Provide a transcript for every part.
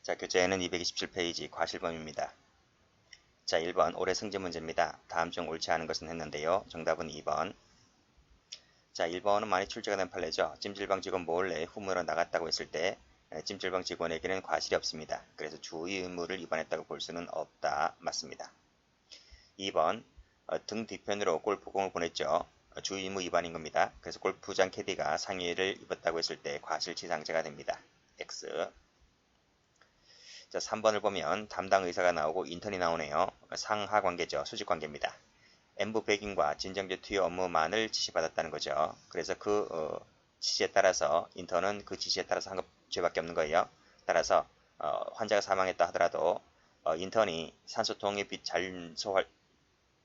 자, 교재에는 227페이지 과실범입니다. 자, 1번 올해 승진 문제입니다. 다음 중 옳지 않은 것은 했는데요. 정답은 2번. 자, 1번은 많이 출제가 된 판례죠. 찜질방 직원 몰래 후문으로 나갔다고 했을 때 찜질방 직원에게는 과실이 없습니다. 그래서 주의 의무를 위반했다고 볼 수는 없다. 맞습니다. 2번 등 뒤편으로 골프공을 보냈죠. 주의 의무 위반인 겁니다. 그래서 골프장 캐디가 상의를 입었다고 했을 때 과실치상죄가 됩니다. X. 자, 3번을 보면 담당 의사가 나오고 인턴이 나오네요. 상하 관계죠. 수직 관계입니다. N부 백인과 진정제 투여 업무만을 지시받았다는 거죠. 그래서 그 지시에 따라서 인턴은 그 지시에 따라서 한 것 죄밖에 없는 거예요. 따라서 환자가 사망했다 하더라도 인턴이 산소 통입 및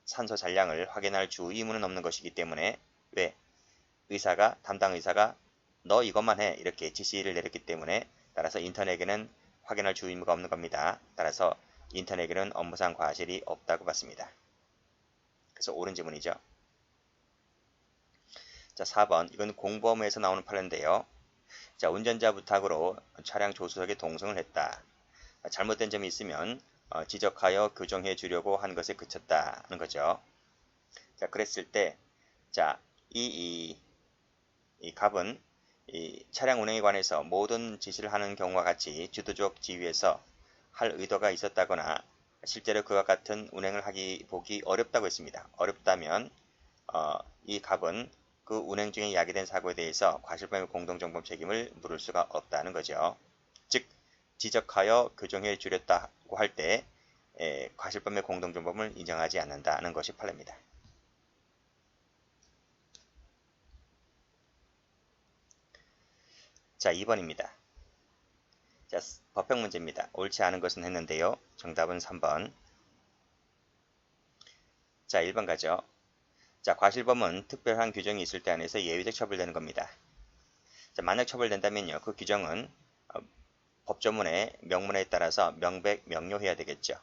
산소 잔량을 확인할 주 의무는 없는 것이기 때문에 왜? 담당 의사가 너 이것만 해 이렇게 지시를 내렸기 때문에 따라서 인턴에게는 확인할 주 의무가 없는 겁니다. 따라서 인턴에게는 업무상 과실이 없다고 봤습니다. 그래서 옳은 지문이죠. 자, 4번. 이건 공범에서 나오는 판례인데요. 자, 운전자 부탁으로 차량 조수석에 동승을 했다. 잘못된 점이 있으면 지적하여 교정해 주려고 한 것에 그쳤다는 거죠. 자, 그랬을 때, 자, 이 갑은 이 차량 운행에 관해서 모든 지시를 하는 경우와 같이 주도적 지휘에서 할 의도가 있었다거나 실제로 그와 같은 운행을 보기 어렵다고 했습니다. 어렵다면 이 갑은 그 운행 중에 야기된 사고에 대해서 과실범의 공동정범 책임을 물을 수가 없다는 거죠. 즉 지적하여 교정해 주렸다고 할 때 과실범의 공동정범을 인정하지 않는다는 것이 판례입니다. 자, 2번입니다. 자, 법형 문제입니다. 옳지 않은 것은 했는데요. 정답은 3번. 자, 1번 가죠. 자, 과실범은 특별한 규정이 있을 때 안에서 예외적 처벌되는 겁니다. 자, 만약 처벌된다면요. 그 규정은 법조문의 명문에 따라서 명백, 명료해야 되겠죠.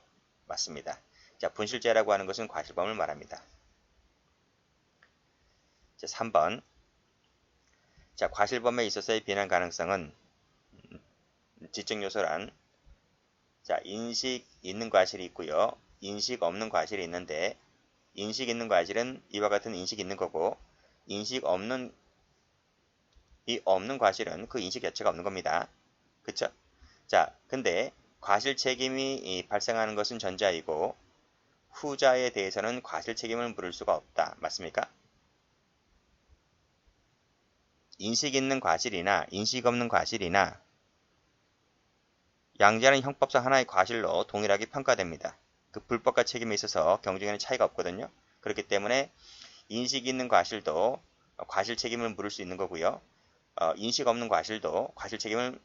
맞습니다. 자, 분실죄라고 하는 것은 과실범을 말합니다. 자, 3번. 자, 과실범에 있어서의 비난 가능성은 지적 요소란 자, 인식 있는 과실이 있고요. 인식 없는 과실이 있는데 인식 있는 과실은 이와 같은 인식이 있는 거고 인식 없는 과실은 그 인식 자체가 없는 겁니다. 그쵸? 자, 근데 과실 책임이 발생하는 것은 전자이고 후자에 대해서는 과실 책임을 물을 수가 없다. 맞습니까? 인식 있는 과실이나 인식 없는 과실이나 양자는 형법상 하나의 과실로 동일하게 평가됩니다. 그 불법과 책임에 있어서 경중에는 차이가 없거든요. 그렇기 때문에 인식 있는 과실도 과실 책임을 물을 수 있는 거고요. 인식 없는 과실도 과실 책임을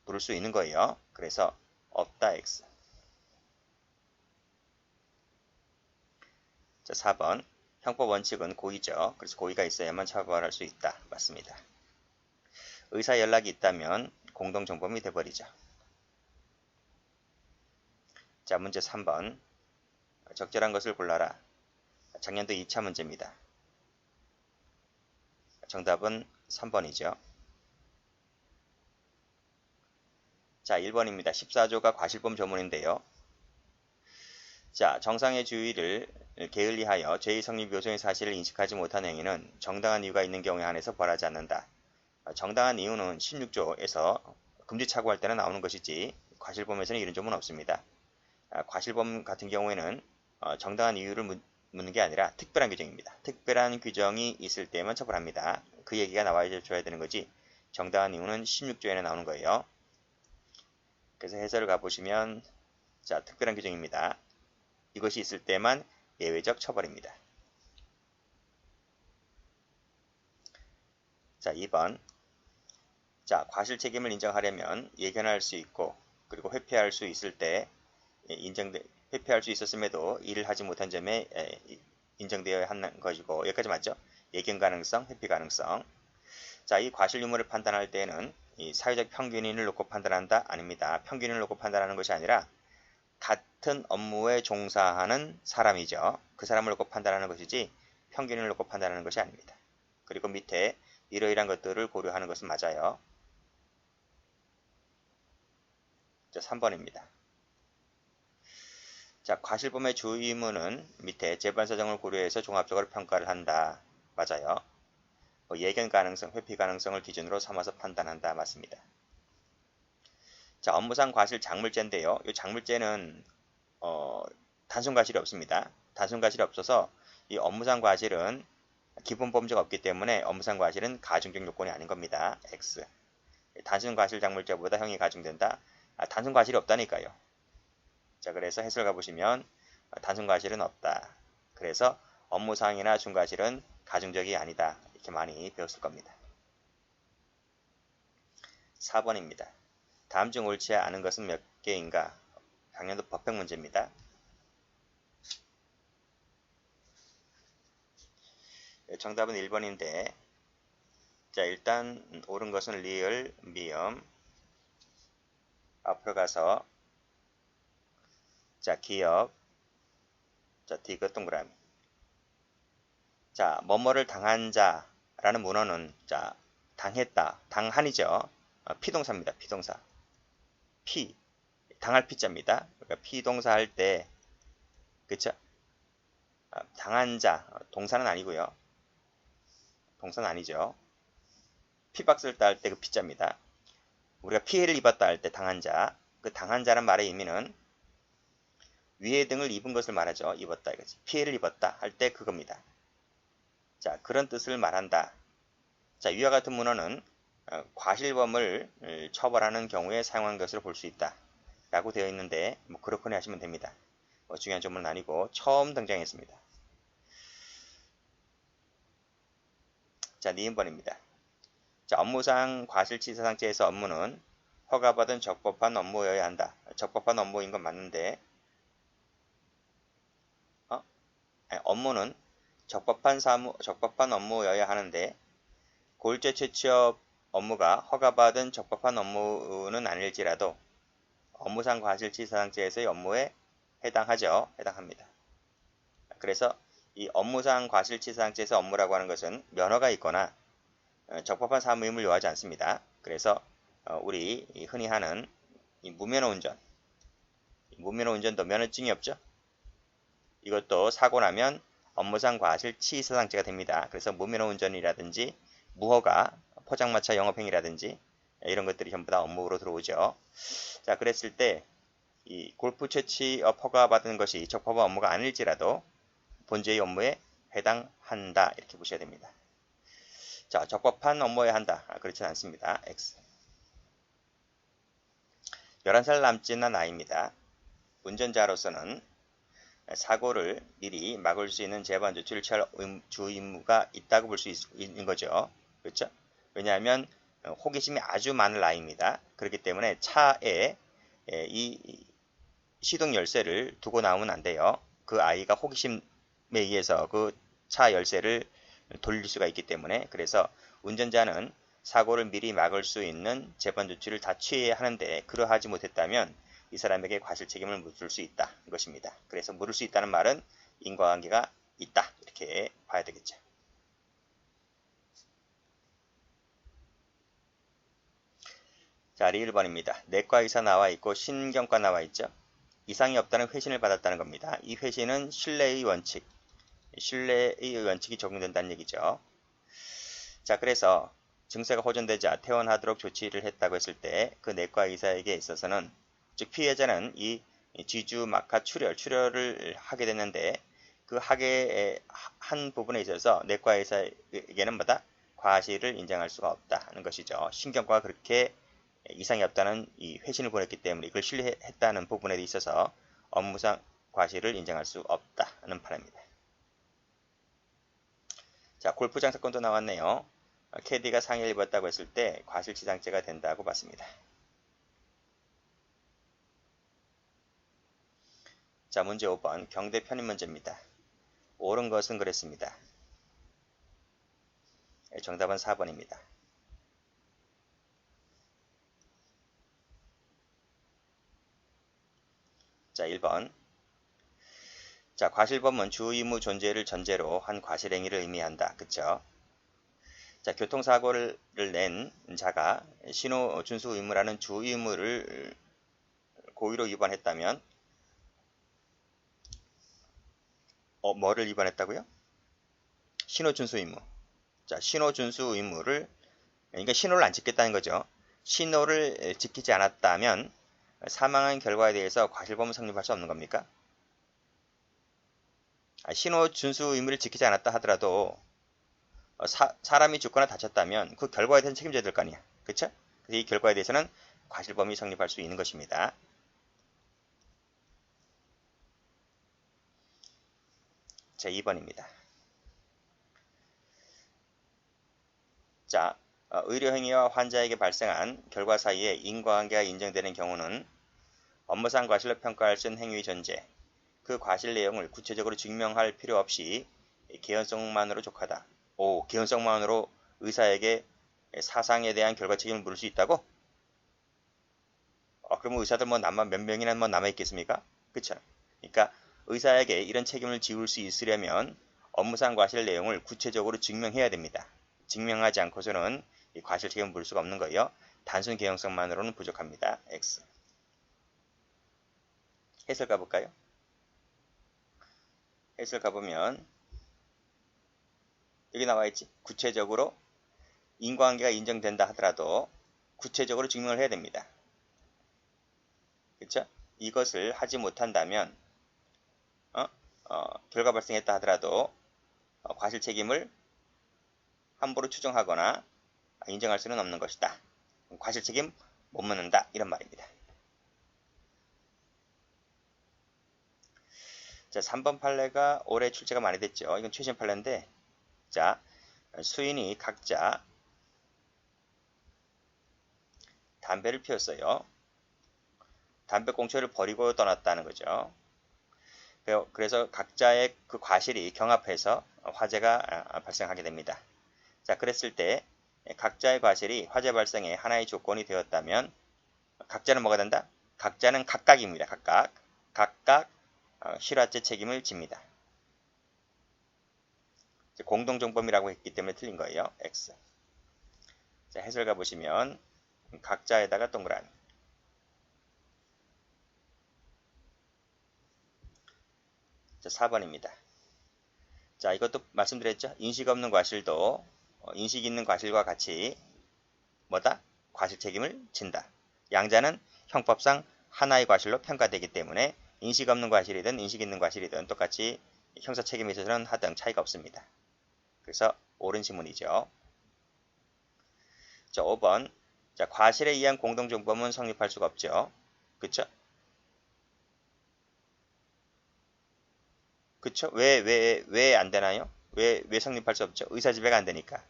물을 수 있는 거예요. 그래서 없다 X. 자, 4번. 형법 원칙은 고의죠. 그래서 고의가 있어야만 처벌할 수 있다. 맞습니다. 의사 연락이 있다면 공동정범이 돼버리죠. 자, 문제 3번. 적절한 것을 골라라. 작년도 2차 문제입니다. 정답은 3번이죠. 자, 1번입니다. 14조가 과실범 조문인데요. 자, 정상의 주의를 게을리하여 죄의 성립 요소의 사실을 인식하지 못한 행위는 정당한 이유가 있는 경우에 한해서 벌하지 않는다. 정당한 이유는 16조에서 금지착오할 때는 나오는 것이지 과실범에서는 이런 점은 없습니다. 과실범 같은 경우에는 정당한 이유를 묻는 게 아니라 특별한 규정입니다. 특별한 규정이 있을 때만 처벌합니다. 그 얘기가 나와줘야 되는 거지 정당한 이유는 16조에는 나오는 거예요. 그래서 해설을 가보시면 자, 특별한 규정입니다. 이것이 있을 때만 예외적 처벌입니다. 자, 2번. 자, 과실 책임을 인정하려면 예견할 수 있고 그리고 회피할 수 있을 때 회피할 수 있었음에도 이를 하지 못한 점에 인정되어야 하는 것이고 여기까지 맞죠? 예견 가능성, 회피 가능성. 자, 이 과실 유무를 판단할 때는 이 사회적 평균인을 놓고 판단한다? 아닙니다. 평균인을 놓고 판단하는 것이 아니라 같은 업무에 종사하는 사람이죠. 그 사람을 놓고 판단하는 것이지 평균을 놓고 판단하는 것이 아닙니다. 그리고 밑에 이러이러한 것들을 고려하는 것은 맞아요. 자, 3번입니다. 자, 과실범의 주 의무는 밑에 재반 사정을 고려해서 종합적으로 평가를 한다. 맞아요. 예견 가능성, 회피 가능성을 기준으로 삼아서 판단한다. 맞습니다. 자, 업무상 과실 작물죄인데요. 이 작물죄는 단순 과실이 없습니다. 단순 과실이 없어서 이 업무상 과실은 기본 범죄가 없기 때문에 업무상 과실은 가중적 요건이 아닌 겁니다. X. 단순 과실 작물죄보다 형이 가중된다. 단순 과실이 없다니까요. 자, 그래서 해설 가보시면 단순 과실은 없다. 그래서 업무상이나 중과실은 가중적이 아니다. 이렇게 많이 배웠을 겁니다. 4번입니다. 다음 중 옳지 않은 것은 몇 개인가? 작년도 법학 문제입니다. 정답은 1번인데, 자, 일단 옳은 것은 리을, 미음. 앞으로 가서, 자, 기억, 자, 디귿 동그라미. 자, 뭐뭐를 당한 자라는 문어는, 자, 당했다, 당한이죠. 피동사입니다. 피동사. 당할 피자입니다. 그러니까 피동사 할 때, 그쵸? 당한 자, 동사는 아니고요. 동사는 아니죠. 피박스를 따할 때 그 피자입니다. 우리가 피해를 입었다 할 때 당한 자, 그 당한 자란 말의 의미는 위해 등을 입은 것을 말하죠. 입었다 이거지. 피해를 입었다 할 때 그겁니다. 자, 그런 뜻을 말한다. 자, 위와 같은 문어는 과실범을 처벌하는 경우에 사용한 것으로 볼 수 있다. 라고 되어 있는데 뭐 그렇거니 하시면 됩니다. 중요한 점은 아니고 처음 등장했습니다. 자, 니은번입니다. 자, 업무상 과실치사상죄에서 업무는 허가받은 적법한 업무여야 한다. 적법한 업무인 건 맞는데 업무는 적법한 업무여야 하는데 골재 채취업 업무가 허가받은 적법한 업무는 아닐지라도 업무상 과실치사상죄에서의 업무에 해당하죠. 해당합니다. 그래서 이 업무상 과실치사상죄에서 업무라고 하는 것은 면허가 있거나 적법한 사무임을 요하지 않습니다. 그래서 우리 흔히 하는 이 무면허 운전도 면허증이 없죠. 이것도 사고 나면 업무상 과실치사상죄가 됩니다. 그래서 무면허 운전이라든지 무허가 포장마차 영업행위라든지 이런 것들이 전부 다 업무로 들어오죠. 자, 그랬을 때 이 골프 채취업 허가받은 것이 적법한 업무가 아닐지라도 본죄의 업무에 해당한다. 이렇게 보셔야 됩니다. 자, 적법한 업무여야 한다. 그렇지는 않습니다. X. 11살 남짓한 나이입니다. 운전자로서는 사고를 미리 막을 수 있는 재반 조치를 취할 주 의무가 있다고 볼 수 있는 거죠. 그렇죠? 왜냐하면 호기심이 아주 많은 나이입니다. 그렇기 때문에 차에 이 시동 열쇠를 두고 나오면 안 돼요. 그 아이가 호기심에 의해서 그 차 열쇠를 돌릴 수가 있기 때문에 그래서 운전자는 사고를 미리 막을 수 있는 재반 조치를 다 취해야 하는데 그러하지 못했다면 이 사람에게 과실 책임을 물을 수 있다. 이것입니다. 그래서 물을 수 있다는 말은 인과관계가 있다. 이렇게 봐야 되겠죠. 자, 리을번입니다. 내과의사 나와 있고 신경과 나와 있죠. 이상이 없다는 회신을 받았다는 겁니다. 이 회신은 신뢰의 원칙이 적용된다는 얘기죠. 자, 그래서 증세가 호전되자 퇴원하도록 조치를 했다고 했을 때 그 내과 의사에게 있어서는 즉 피해자는 이 쥐주 마카 출혈을 하게 됐는데 그 하게 한 부분에 있어서 내과 의사에게는 뭐다? 과실을 인정할 수가 없다는 것이죠. 신경과가 그렇게 이상이 없다는 이 회신을 보냈기 때문에 이걸 신뢰했다는 부분에 있어서 업무상 과실을 인정할 수 없다는 바람입니다. 자, 골프장 사건도 나왔네요. 캐디가 상해를 입었다고 했을 때 과실치상죄가 된다고 봤습니다. 자, 문제 5번 경대 편입 문제입니다. 옳은 것은 그랬습니다. 정답은 4번입니다. 자, 1번. 자, 과실범은 주의무 존재를 전제로 한 과실행위를 의미한다. 그쵸? 자, 교통사고를 낸 자가 신호 준수 의무라는 주 의무를 고의로 위반했다면 뭐를 위반했다고요? 신호 준수 의무. 자, 신호 준수 의무를 그러니까 신호를 안 지켰다는 거죠. 신호를 지키지 않았다면 사망한 결과에 대해서 과실범은 성립할 수 없는 겁니까? 신호 준수 의무를 지키지 않았다 하더라도 사람이 죽거나 다쳤다면 그 결과에 대해서는 책임져야 될 거 아니야. 그쵸? 이 결과에 대해서는 과실범이 성립할 수 있는 것입니다. 자, 2번입니다. 자, 의료행위와 환자에게 발생한 결과 사이에 인과관계가 인정되는 경우는 업무상 과실로 평가할 수 있는 행위 전제, 그 과실 내용을 구체적으로 증명할 필요 없이 개연성만으로 족하다. 개연성만으로 의사에게 사상에 대한 결과 책임을 물을 수 있다고? 그러면 의사들 몇 명이나 남아있겠습니까? 그쵸? 그러니까 의사에게 이런 책임을 지울 수 있으려면 업무상 과실 내용을 구체적으로 증명해야 됩니다. 증명하지 않고서는 이 과실 책임을 물을 수가 없는 거예요. 단순 개연성만으로는 부족합니다. X. 해설 가볼까요? 해설 가보면 여기 나와있지. 구체적으로 인과관계가 인정된다 하더라도 구체적으로 증명을 해야 됩니다. 그쵸? 이것을 하지 못한다면 결과 발생했다 하더라도 과실 책임을 함부로 추정하거나 인정할 수는 없는 것이다. 과실 책임 못 묻는다. 이런 말입니다. 자, 3번 판례가 올해 출제가 많이 됐죠. 이건 최신 판례인데, 자, 수인이 각자 담배를 피웠어요. 담배 꽁초를 버리고 떠났다는 거죠. 그래서 각자의 그 과실이 경합해서 화재가 발생하게 됩니다. 자, 그랬을 때 각자의 과실이 화재 발생의 하나의 조건이 되었다면 각자는 뭐가 된다? 각자는 각각입니다. 각각 실화죄 책임을 집니다. 공동정범이라고 했기 때문에 틀린 거예요. X. 자, 해설 가보시면 각자에다가 동그라미. 자, 4번입니다. 자, 이것도 말씀드렸죠. 인식 없는 과실도 인식 있는 과실과 같이 뭐다? 과실 책임을 진다. 양자는 형법상 하나의 과실로 평가되기 때문에 인식 없는 과실이든 인식 있는 과실이든 똑같이 형사 책임에 있어서는 하등 차이가 없습니다. 그래서 옳은 지문이죠. 자, 5번. 자, 과실에 의한 공동정범은 성립할 수가 없죠. 그쵸? 그쵸? 왜 안 되나요? 왜 성립할 수 없죠? 의사지배가 안 되니까.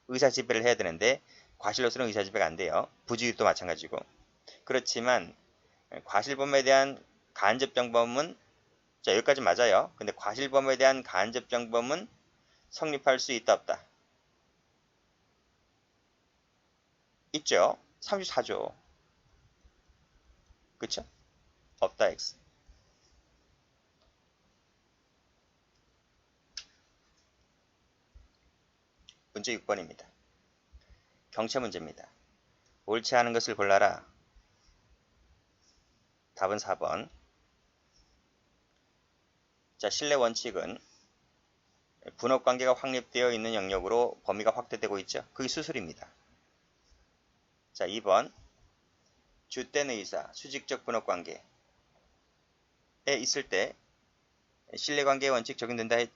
의사지배를 해야 되는데 과실로서는 의사지배가 안 돼요. 부주의도 마찬가지고. 그렇지만 과실범에 대한 간접정범은 자, 여기까지 맞아요. 근데 과실범에 대한 간접정범은 성립할 수 있다 없다? 있죠. 34조. 그쵸? 없다 X. 문제 6번입니다. 경체 문제입니다. 옳지 않은 것을 골라라. 답은 4번. 자, 신뢰 원칙은 분업관계가 확립되어 있는 영역으로 범위가 확대되고 있죠. 그게 수술입니다. 자, 2번. 주된 의사, 수직적 분업관계에 있을 때 신뢰관계 원칙 적용되지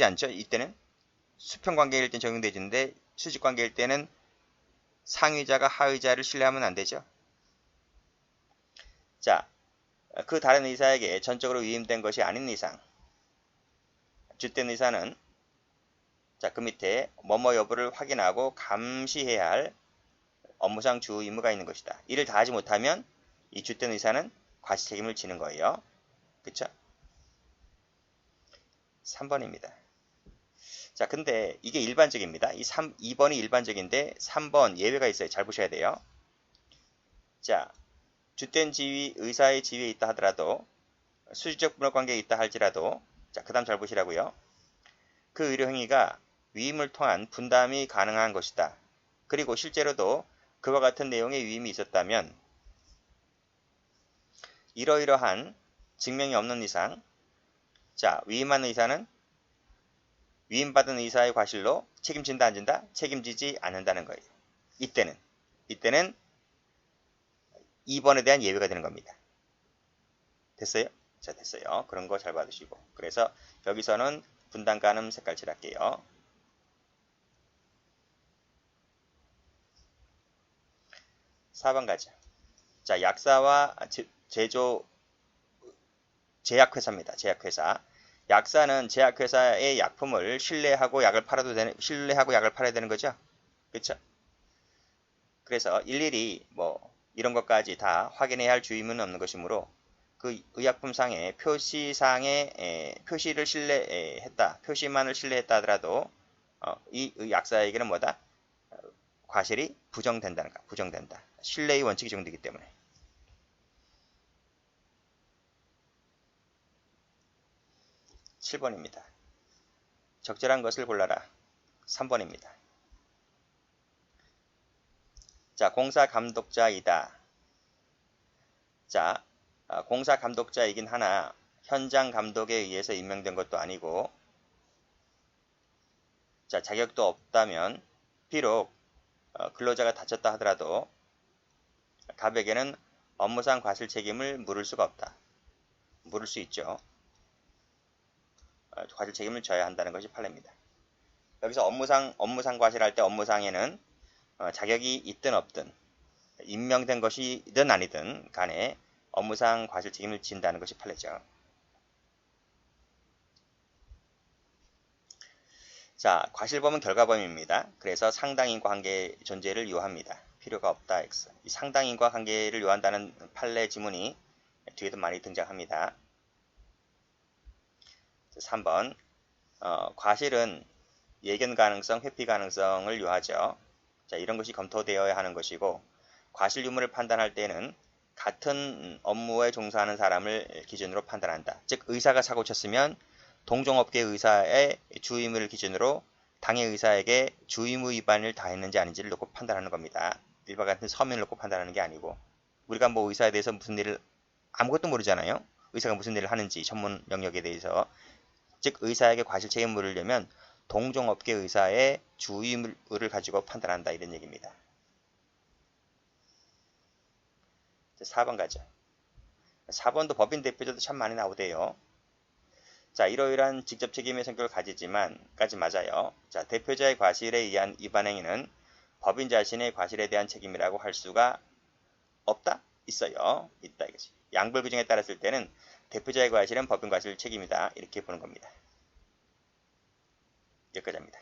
않죠. 이때는 수평관계일 땐 적용되지는데 수직관계일 때는 상위자가 하위자를 신뢰하면 안 되죠. 자, 그 다른 의사에게 전적으로 위임된 것이 아닌 이상 주된 의사는 자, 그 밑에 뭐뭐 여부를 확인하고 감시해야 할 업무상 주 의무가 있는 것이다. 이를 다하지 못하면 이 주된 의사는 과실 책임을 지는 거예요. 그쵸? 3번입니다. 자, 근데 이게 일반적입니다. 2번이 일반적인데 3번 예외가 있어요. 잘 보셔야 돼요. 자, 주된 지위, 의사의 지위에 있다 하더라도 수직적 분업관계에 있다 할지라도 자, 그 다음 잘 보시라고요. 그 의료행위가 위임을 통한 분담이 가능한 것이다. 그리고 실제로도 그와 같은 내용의 위임이 있었다면 이러이러한 증명이 없는 이상 자, 위임한 의사는 위임받은 의사의 과실로 책임진다 안 진다? 책임지지 않는다는 거예요. 이때는 2번에 대한 예외가 되는 겁니다. 됐어요? 자, 됐어요. 그런 거 잘 받으시고. 그래서 여기서는 분당 가늠 색깔 칠할게요. 4번 가자. 자, 약사와 제약회사입니다. 제약회사. 약사는 제약회사의 약품을 신뢰하고 약을 팔아야 되는 거죠. 그렇죠? 그래서 일일이 뭐 이런 것까지 다 확인해야 할 주의문은 없는 것이므로 그 의약품상의 표시상의 표시를 신뢰했다. 표시만을 신뢰했다 하더라도 이 약사에게는 뭐다? 과실이 부정된다는 거. 부정된다. 신뢰의 원칙이 적용되기 때문에. 7번입니다. 적절한 것을 골라라. 3번입니다. 자, 공사 감독자이다. 자, 공사 감독자이긴 하나 현장 감독에 의해서 임명된 것도 아니고 자, 자격도 없다면 비록 근로자가 다쳤다 하더라도 갑에게는 업무상 과실 책임을 물을 수가 없다. 물을 수 있죠. 과실 책임을 져야 한다는 것이 판례입니다. 여기서 업무상 과실할 때 업무상에는 자격이 있든 없든 임명된 것이든 아니든 간에 업무상 과실 책임을 진다는 것이 판례죠. 자, 과실범은 결과범입니다. 그래서 상당인과 관계 존재를 요합니다. 필요가 없다. X. 이 상당인과 관계를 요한다는 판례 지문이 뒤에도 많이 등장합니다. 3번 과실은 예견 가능성, 회피 가능성을 요하죠. 자, 이런 것이 검토되어야 하는 것이고 과실 유무를 판단할 때는 같은 업무에 종사하는 사람을 기준으로 판단한다. 즉 의사가 사고 쳤으면 동종업계 의사의 주의무를 기준으로 당해 의사에게 주의무 위반을 다했는지 아닌지를 놓고 판단하는 겁니다. 일반 같은 서면을 놓고 판단하는 게 아니고 우리가 뭐 의사에 대해서 무슨 일을 아무것도 모르잖아요. 의사가 무슨 일을 하는지 전문 영역에 대해서 즉 의사에게 과실 책임을 물으려면 동종업계 의사의 주의무를 가지고 판단한다 이런 얘기입니다. 4번 가죠. 4번도 법인 대표자도 참 많이 나오대요. 자, 이러이러한 직접 책임의 성격을 가지지만까지 맞아요. 자, 대표자의 과실에 의한 위반 행위는 법인 자신의 과실에 대한 책임이라고 할 수가 없다? 있어요. 있다 이거지. 양벌 규정에 따랐을 때는 대표자의 과실은 법인 과실 책임이다. 이렇게 보는 겁니다. 여기까지 합니다.